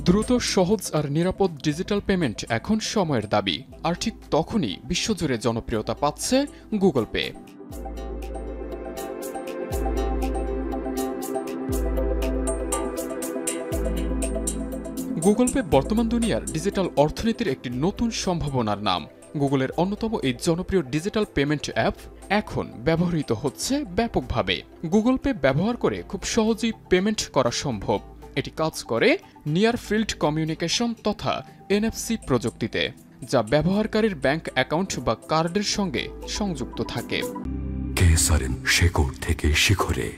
দ্রুত, সহজ আর নিরাপদ ডিজিটাল পেমেন্ট এখন সময়ের দাবি, আর ঠিক তখনই বিশ্বজুড়ে জনপ্রিয়তা পাচ্ছে গুগল পে। গুগল পে বর্তমান দুনিয়ার ডিজিটাল অর্থনীতির একটি নতুন সম্ভাবনার নাম। গুগলের অন্যতম এই জনপ্রিয় ডিজিটাল পেমেন্ট অ্যাপ এখন ব্যবহৃত হচ্ছে ব্যাপকভাবে। গুগল পে ব্যবহার করে খুব সহজেই পেমেন্ট করা সম্ভব। এটি কাজ করে নিয়ার ফিল্ড কমিউনিকেশন তথা NFC প্রযুক্তিতে, যা ব্যবহারকারীর ব্যাংক অ্যাকাউন্ট বা কার্ডের সঙ্গে সংযুক্ত থাকে। কেসারেন শেকড় থেকে শিখরে।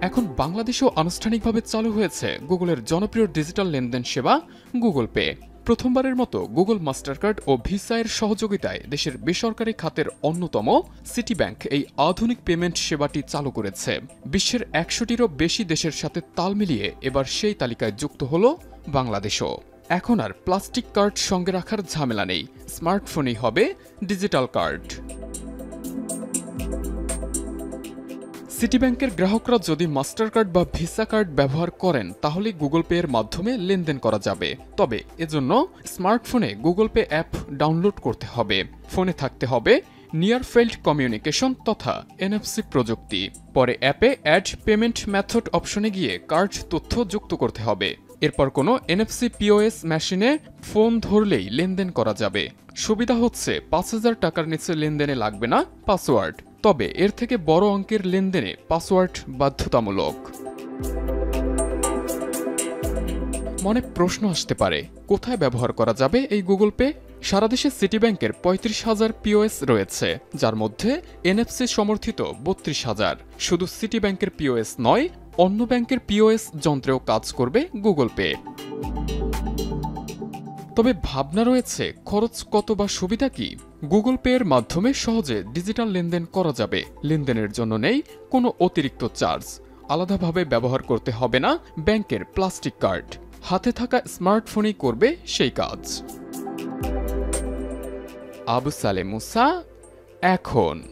এখন বাংলাদেশেও আনুষ্ঠানিকভাবে চালু হয়েছে গুগলের জনপ্রিয় ডিজিটাল লেনদেন সেবা গুগল পে। প্রথমবারের মতো গুগল মাস্টারকার্ড ও ভিসা-এর সহযোগিতায় দেশের বেসরকারি খাতের অন্যতম সিটি ব্যাংক এই আধুনিক পেমেন্ট সেবাটি চালু করেছে। বিশ্বের 100টিরও বেশি দেশের সাথে তাল মিলিয়ে এবার সেই তালিকায় যুক্ত হল বাংলাদেশও। এখন আর প্লাস্টিক কার্ড সঙ্গে রাখার ঝামেলা নেই, স্মার্টফোনেই হবে ডিজিটাল কার্ড। সিটি ব্যাংকের গ্রাহকরা যদি মাস্টার কার্ড বা ভিসা কার্ড ব্যবহার করেন তাহলে গুগল পে এর মাধ্যমে লেনদেন করা যাবে। তবে এজন্য স্মার্টফোনে গুগল পে অ্যাপ ডাউনলোড করতে হবে। ফোনে থাকতে হবে নিয়ার ফিল্ড কমিউনিকেশন তথা NFC প্রযুক্তি। পরে অ্যাপে অ্যাড পেমেন্ট মেথড অপশনে গিয়ে কার্ড তথ্য যুক্ত করতে হবে। এরপর কোনো NFC POS মেশিনে ফোন ধরলেই লেনদেন করা যাবে। সুবিধা হচ্ছে 5,000 টাকার নিচে লেনদেনে লাগবে না পাসওয়ার্ড। তবে এর থেকে বড় অঙ্কের লেনদেনে পাসওয়ার্ড বাধ্যতামূলক। মনে প্রশ্ন আসতে পারে, কোথায় ব্যবহার করা যাবে এই গুগল পে? সারা দেশে সিটি ব্যাংকের 35,000 POS রয়েছে, যার মধ্যে NFC সমর্থিত 32,000। শুধু সিটি ব্যাংকের POS নয়, অন্য ব্যাংকের POS যন্ত্রেও কাজ করবে গুগল পে। তবে ভাবনা রয়েছে, খরচ কত বা সুবিধা কি? গুগল পে এর মাধ্যমে সহজে ডিজিটাল লেনদেন করা যাবে। লেনদেনের জন্য নেই কোনো অতিরিক্ত চার্জ। আলাদাভাবে ব্যবহার করতে হবে না ব্যাংকের প্লাস্টিক কার্ড। হাতে থাকা স্মার্টফোনেই করবে সেই কাজ। আবু সালে মুসা, এখন।